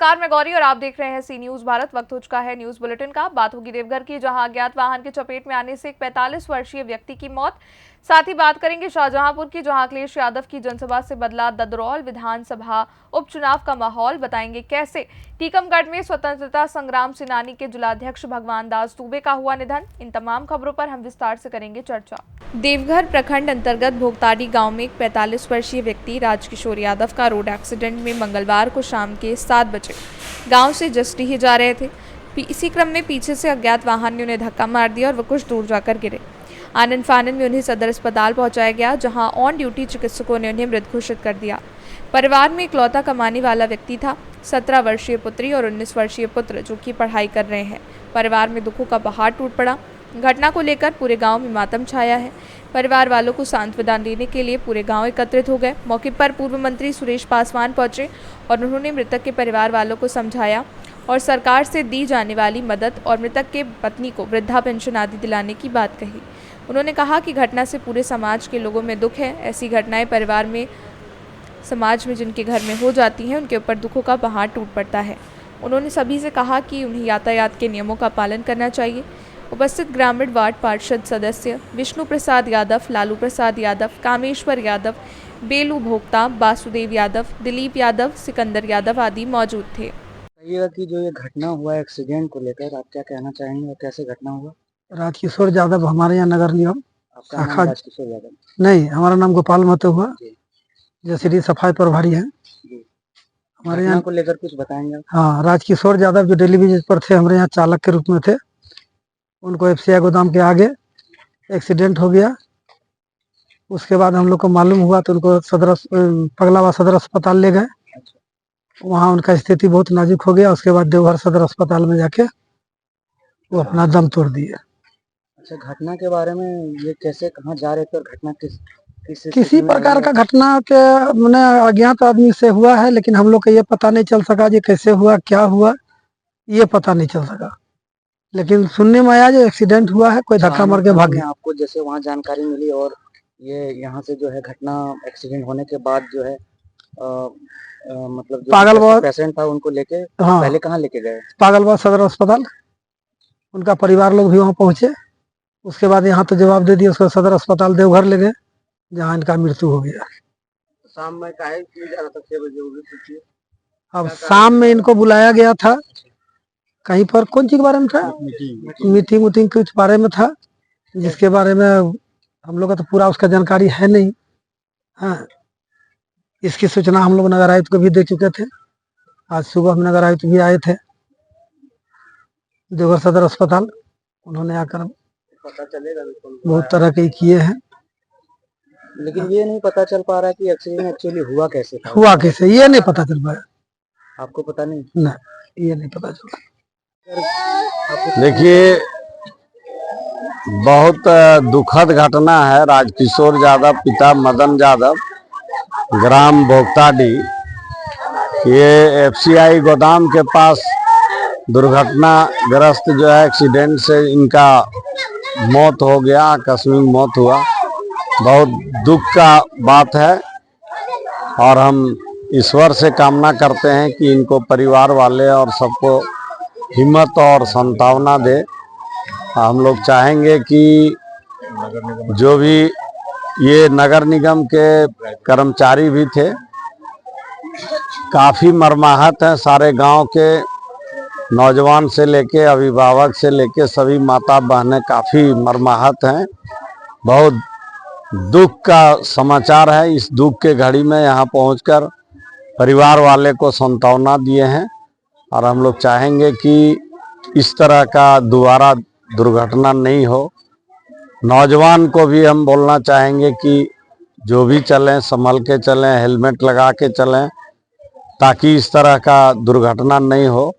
नमस्कार, मैं गौरी और आप देख रहे हैं सी न्यूज भारत। वक्त हो चुका है न्यूज बुलेटिन का। बात होगी देवघर की, जहां अज्ञात वाहन की चपेट में आने से एक 45 वर्षीय व्यक्ति की मौत। साथ ही बात करेंगे शाहजहांपुर की, जहां अखिलेश यादव की जनसभा से बदला ददरौल विधानसभा उपचुनाव का माहौल। बताएंगे कैसे टीकमगढ़ में स्वतंत्रता संग्राम सेनानी के जिलाध्यक्ष भगवान दास दुबे का हुआ निधन। इन तमाम खबरों पर हम विस्तार से करेंगे चर्चा। देवघर प्रखंड अंतर्गत भोगताड़ी गांव में एक 45 वर्षीय व्यक्ति राजकिशोर यादव का रोड एक्सीडेंट में मंगलवार को शाम के 7 बजे गांव से जसडीह जा रहे थे। इसी क्रम में पीछे से अज्ञात वाहन ने उन्हें धक्का मार दिया और वह कुछ दूर जाकर गिरे। आनन फानन में उन्हें सदर अस्पताल पहुंचाया गया, जहां ऑन ड्यूटी चिकित्सकों ने उन्हें मृत घोषित कर दिया। परिवार में इकलौता कमाने वाला व्यक्ति था। 17 वर्षीय पुत्री और 19 वर्षीय पुत्र जो कि पढ़ाई कर रहे हैं। परिवार में दुखों का पहाड़ टूट पड़ा। घटना को लेकर पूरे गांव में मातम छाया है। परिवार वालों को सांत्वना देने के लिए पूरे गांव एकत्रित हो गए। मौके पर पूर्व मंत्री सुरेश पासवान पहुंचे और उन्होंने मृतक के परिवार वालों को समझाया और सरकार से दी जाने वाली मदद और मृतक के पत्नी को वृद्धा पेंशन आदि दिलाने की बात कही। उन्होंने कहा कि घटना से पूरे समाज के लोगों में दुख है। ऐसी घटनाएं परिवार में, समाज में जिनके घर में हो जाती हैं, उनके ऊपर दुखों का पहाड़ टूट पड़ता है। उन्होंने सभी से कहा कि उन्हें यातायात के नियमों का पालन करना चाहिए। उपस्थित ग्रामीण वार्ड पार्षद सदस्य विष्णु प्रसाद यादव, लालू प्रसाद यादव, कामेश्वर यादव, बेलू भोक्ता, वासुदेव यादव, दिलीप यादव, सिकंदर यादव आदि मौजूद थे। कहिएगा कि जो ये घटना हुआ एक्सीडेंट को लेकर आप क्या कहना चाहेंगे और कैसे घटना हुआ? राजकिशोर यादव हमारे यहाँ नगर निगम आपका नाम शाखा राजकिशोर यादव? नहीं, हमारा नाम गोपाल महतो हुआ, जैसे सफाई प्रभारी है हमारे यहाँ को लेकर कुछ बताएंगे आप? हाँ, राजकिशोर यादव जो डेली बेसिस पर थे, हमारे यहाँ चालक के रूप में थे। उनको एफसीआई गोदाम के आगे एक्सीडेंट हो गया। उसके बाद हम लोग को मालूम हुआ तो उनको पगलावा सदर अस्पताल ले गए। वहाँ उनका स्थिति बहुत नाजुक हो गया। उसके बाद देवघर सदर अस्पताल में जाके वो अपना दम तोड़ दिए। अच्छा, घटना के बारे में ये कैसे, कहाँ जा रहे थे और घटना किसी प्रकार का घटना के मैंने अज्ञात आदमी से हुआ है, लेकिन हम लोग को ये पता नहीं चल सका ये कैसे हुआ, क्या हुआ, ये पता नहीं चल सका। लेकिन सुनने में आया जो एक्सीडेंट हुआ है, कोई धक्का मार के भाग गया। आपको जैसे वहाँ जानकारी मिली और ये यहाँ से जो है घटना एक्सीडेंट होने के बाद जो है मतलब पागलबाग पेशेंट था उनको लेके हाँ, पहले कहाँ लेके गए? पागलबाग सदर अस्पताल। उनका परिवार लोग भी वहाँ पहुंचे। उसके बाद यहाँ तो जवाब दे दिया, उसको सदर अस्पताल देवघर ले गए, जहाँ इनका मृत्यु हो गया। शाम में काहे जा रहा था 6 बजे? अब शाम में इनको बुलाया गया था कहीं पर, कौन चीज के बारे में था, मीटिंग उटिंग कुछ बारे में था, जिसके बारे में हम लोग का तो पूरा उसका जानकारी है नहीं। हाँ, इसकी सूचना हम लोग नगर आयुक्त को भी दे चुके थे। आज सुबह हम नगर आयुक्त भी आए थे देवघर सदर अस्पताल। उन्होंने आकर पता चलेगा बहुत तरह के किए हैं, लेकिन ये नहीं पता चल पा रहा कि एक्सीडेंट एक्चुअली हुआ कैसे था। हुआ कैसे ये नहीं पता चल पाया। आपको पता नहीं? ना, ये नहीं पता चला। देखिए, बहुत दुखद घटना है। राजकिशोर यादव पिता मदन यादव, ग्राम भोगताडी, ये एफसीआई गोदाम के पास दुर्घटनाग्रस्त जो है एक्सीडेंट से इनका मौत हो गया, आकस्मिक मौत हुआ। बहुत दुख का बात है और हम ईश्वर से कामना करते हैं कि इनको परिवार वाले और सबको हिम्मत और सांत्वना दे। हम लोग चाहेंगे कि जो भी ये नगर निगम के कर्मचारी भी थे, काफ़ी मर्माहत हैं। सारे गांव के नौजवान से लेके अभिभावक से लेके सभी माता बहनें काफ़ी मर्माहत हैं। बहुत दुख का समाचार है। इस दुख के घड़ी में यहाँ पहुंचकर परिवार वाले को सांत्वना दिए हैं और हम लोग चाहेंगे कि इस तरह का दोबारा दुर्घटना नहीं हो। नौजवान को भी हम बोलना चाहेंगे कि जो भी चलें संभल के चलें, हेलमेट लगा के चलें, ताकि इस तरह का दुर्घटना नहीं हो।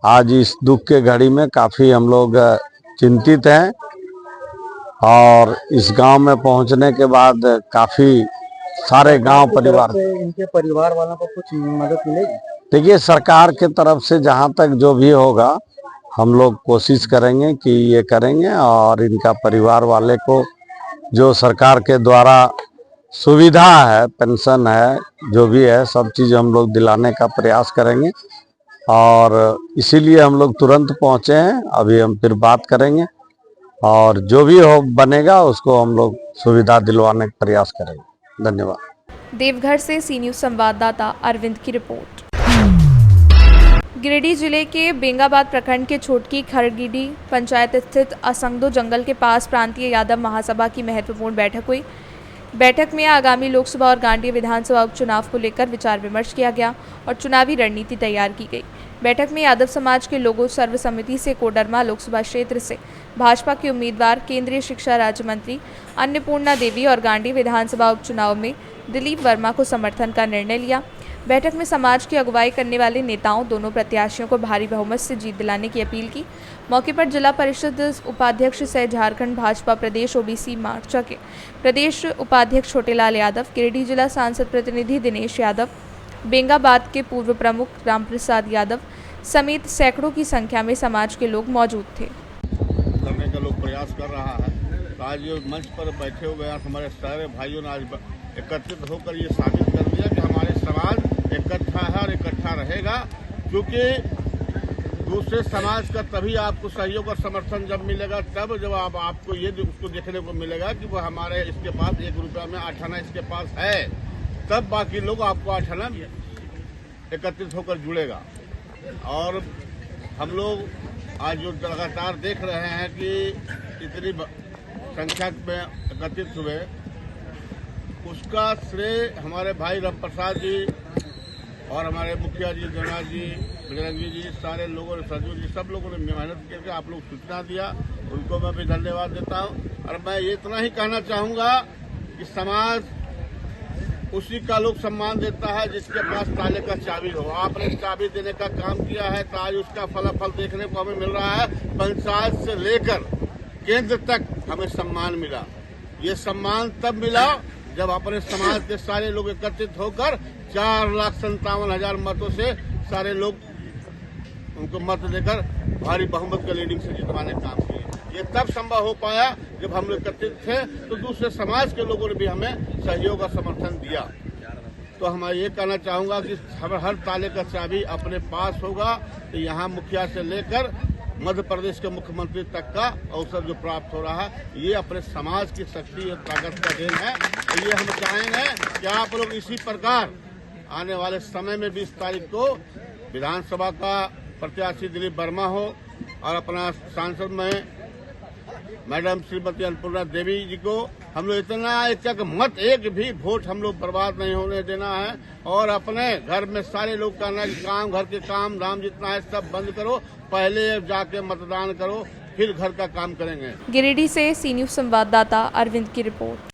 आज इस दुख के घड़ी में काफ़ी हम लोग चिंतित हैं और इस गांव में पहुंचने के बाद काफ़ी सारे गांव परिवार से इनके परिवार वालों को कुछ मदद मिलेगी? देखिए, सरकार के तरफ से जहां तक जो भी होगा हम लोग कोशिश करेंगे कि ये करेंगे और इनका परिवार वाले को जो सरकार के द्वारा सुविधा है, पेंशन है, जो भी है, सब चीज़ हम लोग दिलाने का प्रयास करेंगे और इसीलिए हम लोग तुरंत पहुंचे हैं। अभी हम फिर बात करेंगे और जो भी हो बनेगा उसको हम लोग सुविधा दिलवाने का प्रयास करेंगे। धन्यवाद। देवघर से सी न्यूज़ संवाददाता अरविंद की रिपोर्ट। गिरिडीह जिले के बेंगाबाद प्रखंड के छोटकी खरगिडी पंचायत स्थित असंगदो जंगल के पास प्रांतीय यादव महासभा की महत्वपूर्ण बैठक हुई। बैठक में आगामी लोकसभा और गांडिया विधानसभा उपचुनाव को लेकर विचार विमर्श किया गया और चुनावी रणनीति तैयार की गई। बैठक में यादव समाज के लोगों सर्वसम्मति से कोडरमा लोकसभा क्षेत्र से भाजपा के उम्मीदवार केंद्रीय शिक्षा राज्य मंत्री अन्नपूर्णा देवी और गांडिया विधानसभा उपचुनाव में दिलीप वर्मा को समर्थन का निर्णय लिया। बैठक में समाज की अगुवाई करने वाले नेताओं दोनों प्रत्याशियों को भारी बहुमत से जीत दिलाने की अपील की। मौके पर जिला परिषद उपाध्यक्ष सह झारखंड भाजपा प्रदेश ओबीसी मोर्चा के प्रदेश उपाध्यक्ष छोटेलाल यादव, गिरिडीह जिला सांसद प्रतिनिधि दिनेश यादव, बेंगाबाद के पूर्व प्रमुख रामप्रसाद यादव समेत सैकड़ों की संख्या में समाज के लोग मौजूद थे। करने का लोग प्रयास कर रहा है। तो आज ये मंच पर बैठे हुए हमारे सारे भाइयों ने आज एकत्रित होकर ये साबित कर दिया कि हमारे समाज इकट्ठा है और इकट्ठा रहेगा, क्योंकि दूसरे समाज का तभी आपको सहयोग और समर्थन जब मिलेगा, तब जब आपको ये उसको देखने को मिलेगा कि वो हमारे इसके पास 1 रुपया में 8 आना इसके पास है, तब बाकी लोग आपको 8 आना एकत्रित होकर जुड़ेगा। और हम लोग आज जो लगातार देख रहे हैं कि इतनी संख्या में एकत्रित हुए, उसका श्रेय हमारे भाई रामप्रसाद जी और हमारे मुखिया जी, जनाब जी, बजरंगी जी, सारे लोगों ने, सरजू जी, सब लोगों ने मेहनत करके आप लोग सूचना दिया, उनको मैं भी धन्यवाद देता हूं। और मैं ये इतना ही कहना चाहूंगा कि समाज उसी का लोग सम्मान देता है जिसके पास ताले का चाबी हो। आपने चाबी देने का काम किया है तो आज उसका फलाफल देखने को हमें मिल रहा है। पंचायत से लेकर केंद्र तक हमें सम्मान मिला। ये सम्मान तब मिला जब अपने समाज के सारे लोग एकत्रित होकर 4,57,000 मतों से सारे लोग उनको मत देकर भारी बहुमत के लीडिंग से जितवाने का काम किए। ये तब संभव हो पाया जब हम लोग एकत्रित थे, तो दूसरे समाज के लोगों ने भी हमें सहयोग और समर्थन दिया। तो मैं ये कहना चाहूंगा कि हर ताले का चाबी अपने पास होगा, तो यहाँ मुखिया से लेकर मध्य प्रदेश के मुख्यमंत्री तक का अवसर जो प्राप्त हो रहा है, ये अपने समाज की शक्ति और ताकत का देन है। तो ये हम चाहेंगे कि आप लोग इसी प्रकार आने वाले समय में 20 तारीख को विधानसभा का प्रत्याशी दिलीप वर्मा हो और अपना सांसद में मैडम श्रीमती अन्नपूर्णा देवी जी को हम लोग इतना एक मत, एक भी वोट हम लोग बर्बाद नहीं होने देना है। और अपने घर में सारे लोग कहना कि काम, घर के काम धाम जितना है सब बंद करो, पहले जाके मतदान करो, फिर घर का काम करेंगे। गिरिडीह से सी न्यूज़ संवाददाता अरविंद की रिपोर्ट।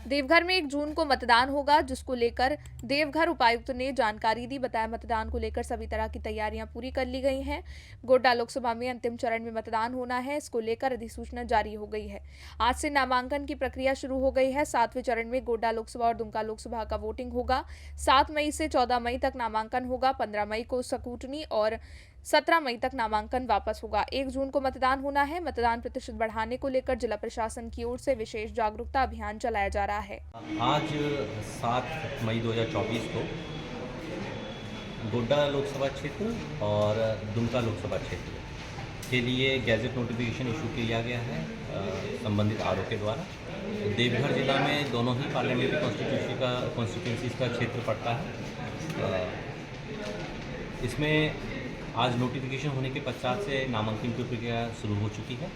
देवघर में 1 जून को मतदान होगा, जिसको लेकर देवघर उपायुक्त ने जानकारी दी। बताया मतदान को लेकर सभी तरह की तैयारियां पूरी कर ली गई हैं। गोड्डा लोकसभा में अंतिम चरण में मतदान होना है, इसको लेकर अधिसूचना जारी हो गई है। आज से नामांकन की प्रक्रिया शुरू हो गई है। 7वें चरण में गोड्डा लोकसभा और दुमका लोकसभा का वोटिंग होगा। 7 मई से 14 मई तक नामांकन होगा। 15 मई को स्क्रूटनी और 17 मई तक नामांकन वापस होगा। 1 जून को मतदान होना है। मतदान प्रतिशत बढ़ाने को लेकर जिला प्रशासन की ओर से विशेष जागरूकता अभियान चलाया जा रहा है। आज 7 मई 2024 को गोड्डा लोकसभा क्षेत्र और दुमका लोकसभा क्षेत्र के लिए गैजेट नोटिफिकेशन इशू किया गया है संबंधित आरओ के द्वारा। देवघर जिला में दोनों ही पार्लियामेंट्री कॉन्स्टिट्यूंसीज का क्षेत्र पड़ता है। इसमें आज नोटिफिकेशन होने के पश्चात से नामांकन की प्रक्रिया शुरू हो चुकी है।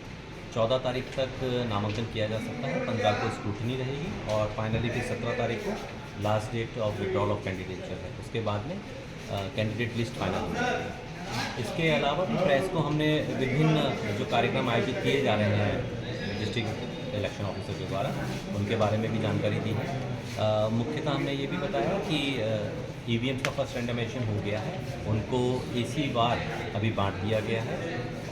14 तारीख तक नामांकन किया जा सकता है, 15 को स्क्रूटनी रहेगी और फाइनली फिर 17 तारीख को last date of withdrawal of candidature है। उसके बाद में कैंडिडेट लिस्ट फाइनल होगी। इसके अलावा भी प्रेस को हमने विभिन्न जो कार्यक्रम आयोजित किए जा रहे हैं डिस्ट्रिक्ट इलेक्शन ऑफिसर के द्वारा, उनके बारे में भी जानकारी दी है। मुख्यतः हमने ये भी बताया कि ईवीएम का फर्स्ट रैंडमाइजेशन हो गया है, उनको AC वार अभी बांट दिया गया है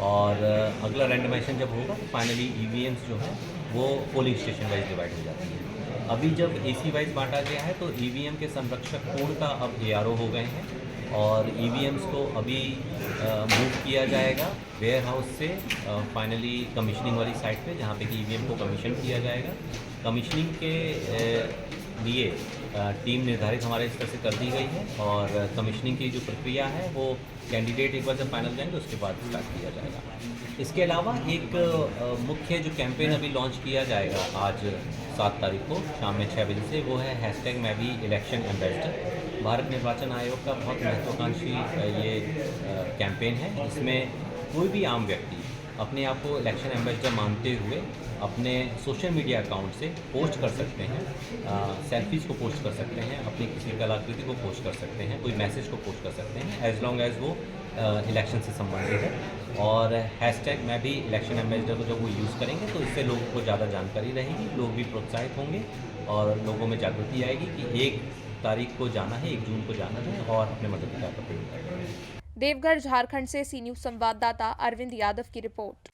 और अगला रैंडमाइजेशन जब होगा तो फाइनली EVMs जो है वो पोलिंग स्टेशन वाइज डिवाइड हो जाती है। अभी जब AC वाइज बांटा गया है तो EVM के संरक्षक पूर्णतः अब ARO हो गए हैं और EVMs को अभी मूव किया जाएगा वेयर हाउस से फाइनली कमीशनिंग वाली साइट पे, जहाँ पे कि EVM को कमीशन किया जाएगा। कमीशनिंग के लिए टीम निर्धारित हमारे स्तर से कर दी गई है और कमीशनिंग की जो प्रक्रिया है वो कैंडिडेट एक बार जब फाइनल जाएंगे उसके बाद स्टार्ट किया जाएगा। इसके अलावा एक मुख्य जो कैंपेन अभी लॉन्च किया जाएगा आज 7 तारीख को शाम में 6 बजे से, वो है हैशटैग मैं भी इलेक्शन एम्बेसडर। भारत निर्वाचन आयोग का बहुत महत्वाकांक्षी ये कैंपेन है। इसमें कोई भी आम व्यक्ति अपने आप को इलेक्शन एम्बेसडर मानते हुए अपने सोशल मीडिया अकाउंट से पोस्ट कर सकते हैं, सेल्फीज़ को पोस्ट कर सकते हैं, अपनी किसी कलाकृति को पोस्ट कर सकते हैं, कोई मैसेज को पोस्ट कर सकते हैं, एज लॉन्ग एज वो इलेक्शन से संबंधित है। और हैशटैग मैं भी इलेक्शन एम्बेसडर को जब वो यूज़ करेंगे तो इससे लोगों को ज़्यादा जानकारी रहेगी, लोग भी प्रोत्साहित होंगे और लोगों में जागृति आएगी कि 1 तारीख को जाना है, 1 जून को जाना है और अपने मताधिकार का प्रयोग करना है। देवघर झारखंड से सी न्यूज संवाददाता अरविंद यादव की रिपोर्ट।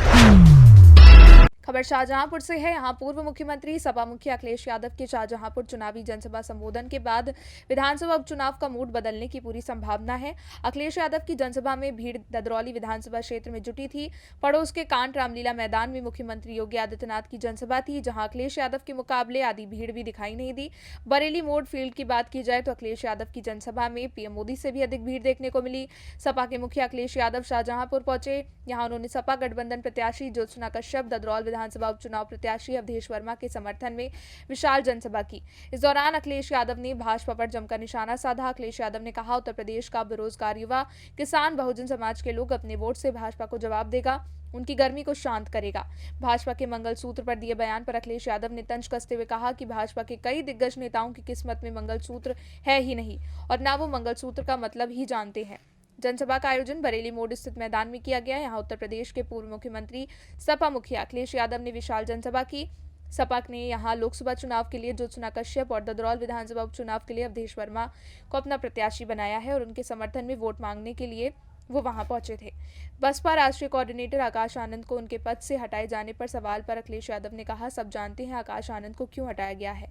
खबर शाहजहांपुर से है। यहां पूर्व मुख्यमंत्री सपा मुखिया अखिलेश यादव के शाहजहांपुर चुनावी जनसभा संबोधन के बाद विधानसभा उपचुनाव का मूड बदलने की पूरी संभावना है। अखिलेश यादव की जनसभा में भीड़ ददरौली विधानसभा क्षेत्र में जुटी थी। पड़ोस के कांट रामलीला मैदान में मुख्यमंत्री योगी आदित्यनाथ की जनसभा थी, जहां अखिलेश यादव के मुकाबले आधी भीड़ भी दिखाई नहीं दी। बरेली मोड़ फील्ड की बात की जाए तो अखिलेश यादव की जनसभा में पीएम मोदी से भी अधिक भीड़ देखने को मिली। सपा के मुखिया अखिलेश यादव शाहजहांपुर पहुंचे। यहां उन्होंने सपा गठबंधन प्रत्याशी ज्योत्सना कश्यप, ददरौल विधानसभा उपचुनाव प्रत्याशी अवधेश वर्मा के समर्थन में विशाल जनसभा की। इस दौरान अखिलेश यादव ने भाजपा पर जमकर निशाना साधा। अखिलेश यादव ने कहा, उत्तर प्रदेश का बेरोजगार युवा, किसान, बहुजन समाज के लोग अपने वोट से भाजपा को जवाब देगा, उनकी गर्मी को शांत करेगा। भाजपा के मंगलसूत्र पर दिए बयान पर अखिलेश यादव ने तंज कसते हुए कहा कि भाजपा के कई दिग्गज नेताओं की किस्मत में मंगलसूत्र है ही नहीं और ना वो मंगलसूत्र का मतलब ही जानते हैं। जनसभा का आयोजन बरेली मोड़ स्थित मैदान में किया गया। यहां उत्तर प्रदेश के पूर्व मुख्यमंत्री सपा मुखिया अखिलेश यादव ने विशाल जनसभा की। सपा ने यहां लोकसभा चुनाव के लिए ज्योत्सना कश्यप और ददरौल विधानसभा उपचुनाव के लिए अवधेश वर्मा को अपना प्रत्याशी बनाया है और उनके समर्थन में वोट मांगने के लिए वो वहां पहुंचे थे। बसपा राष्ट्रीय कोऑर्डिनेटर आकाश आनंद को उनके पद से हटाए जाने पर सवाल पर अखिलेश यादव ने कहा, सब जानते हैं आकाश आनंद को क्यों हटाया गया है।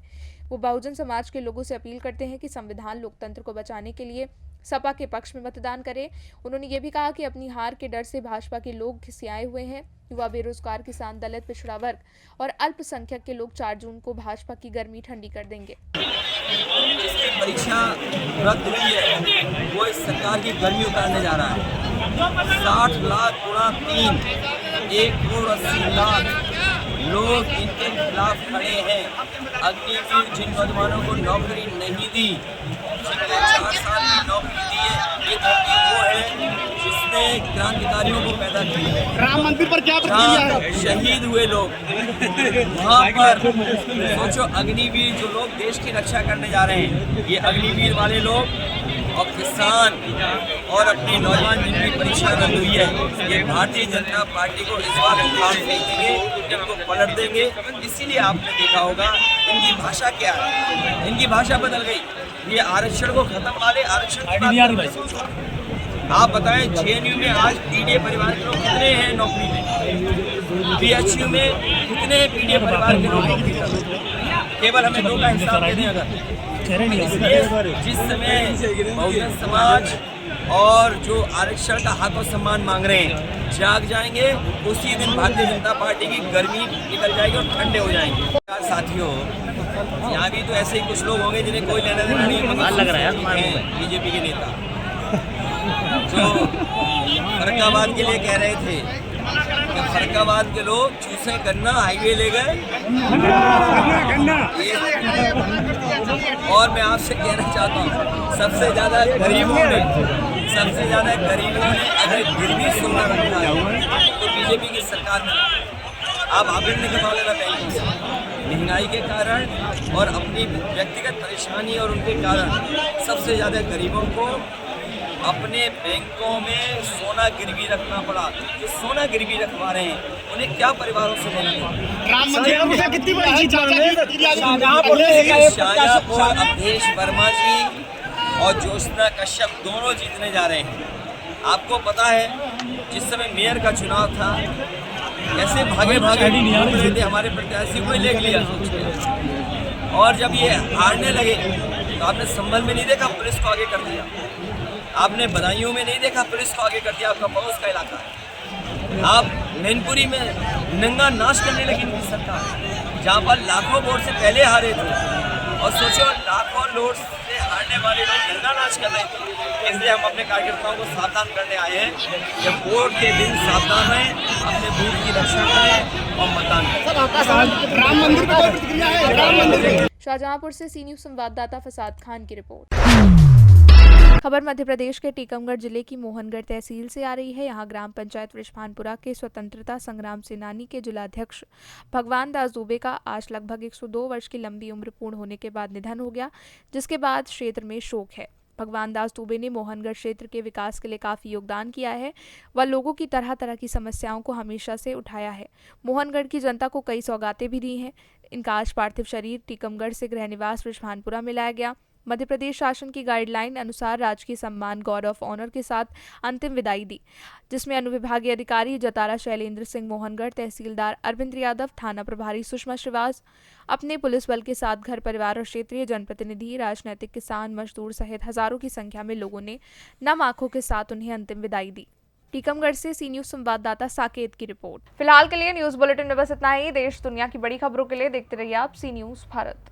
वो बहुजन समाज के लोगों से अपील करते हैं कि संविधान लोकतंत्र को बचाने के लिए सपा के पक्ष में मतदान करें। उन्होंने ये भी कहा कि अपनी हार के डर से भाजपा के लोग खिसियाए हुए हैं। युवा, बेरोजगार, किसान, दलित, पिछड़ा वर्ग और अल्पसंख्यक के लोग 4 जून को भाजपा की गर्मी ठंडी कर देंगे। जिसकी परीक्षा रद्द हुई है वो इस सरकार की गर्मी उतारने जा रहा है। 60 लाख गुणा 3, 1,80,00,000 लोग इनके खिलाफ खड़े हैं। अग्निवीर जिन नौजवानों को नौकरी नहीं दी, जिनने 4 साल की नौकरी दी है, ये धरती वो है जिसने क्रांतिकारियों को पैदा किया है। राम मंदिर पर क्या प्रतिक्रिया है? शहीद हुए लोग वहाँ पर सोचो, अग्निवीर जो लोग देश की रक्षा करने जा रहे हैं, ये अग्निवीर वाले लोग और किसान और अपने नौजवान जिनकी परीक्षा रद्द हुई है, ये भारतीय जनता पार्टी को इस बार उखाड़ फेंकेंगे, इनको पलट देंगे। इसीलिए आपने देखा होगा इनकी भाषा क्या है, इनकी भाषा बदल गई। ये आरक्षण को खत्म वाले आरक्षण की बात सोचो। आप बताएं, जेएनयू में आज पीडीए परिवार के लोग कितने हैं नौकरी में? बीएचयू में कितने पीडीए परिवार के लोग नौकरी कर रहे हैं? केवल हमें 2 का हिसाब दे दें अगर। इसलिए जिस समय बहुजन समाज और जो आरक्षण का हक और सम्मान मांग रहे हैं जाग जाएंगे, उसी दिन भारतीय जनता पार्टी की गर्मी निकल जाएगी और ठंडे हो जाएंगे। साथियों, यहाँ भी तो ऐसे ही कुछ लोग होंगे जिन्हें कोई लेना देना नहीं है। बीजेपी के नेता जो फरक्काबाद के लिए कह रहे थे कि फरक्काबाद के लोग चूसे गन्ना हाईवे ले गए। और मैं आपसे कहना चाहता हूँ, सबसे ज़्यादा गरीबों ने अगर गिरवी सोना रखा है तो बीजेपी की सरकार में आप आभूषण के मामले में महंगाई के कारण और अपनी व्यक्तिगत परेशानी और उनके कारण सबसे ज़्यादा गरीबों को अपने बैंकों में सोना गिरवी रखना पड़ा। जो सोना गिरवी रखवा रहे हैं उन्हें क्या परिवारों से मिलेंगे? राम मंदिर में कितनी बड़ी शाहजहांपुर अवधेश वर्मा जी और ज्योत्सना कश्यप दोनों जीतने जा रहे हैं। आपको पता है, जिस समय मेयर का चुनाव था, ऐसे भागे भागे थे हमारे प्रत्याशी को ले लिया, और जब ये हारने लगे तो आपने संभल में नहीं देखा, पुलिस को आगे कर दिया। आपने बदायूं में नहीं देखा, पुलिस को आगे कर दिया। आपका पड़ोस का इलाका है। आप मैनपुरी में नंगा नाश करने लगी इनकी सरकार, जहाँ पर लाखों वोट से पहले हारे थे और सोचो लाखों लोग से हारने वाले लोग गंगा नाच कर रहे थे। इसलिए हम अपने कार्यकर्ताओं को सावधान करने आए हैं कि वोट के दिन सावधान रहें, अपने बूथ की रक्षा करें और मतदान करें। सर आपका सवाल राम मंदिर पर कोई प्रतिक्रिया है? राम मंदिर पर शाहजहांपुर से सी न्यूज संवाददाता फसाद खान की रिपोर्ट। खबर मध्य प्रदेश के टीकमगढ़ जिले की मोहनगढ़ तहसील से आ रही है। यहां ग्राम पंचायत वृषभानपुरा के स्वतंत्रता संग्राम सेनानी के जिलाध्यक्ष भगवान दास दुबे का आज लगभग 102 वर्ष की लंबी उम्र पूर्ण होने के बाद निधन हो गया, जिसके बाद क्षेत्र में शोक है। भगवान दास दुबे ने मोहनगढ़ क्षेत्र के विकास के लिए काफ़ी योगदान किया है। वह लोगों की तरह तरह की समस्याओं को हमेशा से उठाया है। मोहनगढ़ की जनता को कई सौगातें भी दी हैं। इनका आज पार्थिव शरीर टीकमगढ़ से गृह निवास वृषभानपुरा में लाया गया। मध्य प्रदेश शासन की गाइडलाइन अनुसार राजकीय सम्मान गॉर्ड ऑफ ऑनर के साथ अंतिम विदाई दी, जिसमें अनुविभागीय अधिकारी जतारा शैलेंद्र सिंह मोहनगढ़, तहसीलदार अरविंद यादव, थाना प्रभारी सुषमा श्रीवास, अपने पुलिस बल के साथ घर परिवार और क्षेत्रीय जनप्रतिनिधि, राजनीतिक, किसान, मजदूर सहित हजारों की संख्या में लोगों ने नम आंखों के साथ उन्हें अंतिम विदाई दी। टीकमगढ़ से सी न्यूज संवाददाता साकेत की रिपोर्ट। फिलहाल के लिए न्यूज बुलेटिन में बस इतना ही। देश दुनिया की बड़ी खबरों के लिए देखते रहिए आप सी न्यूज भारत।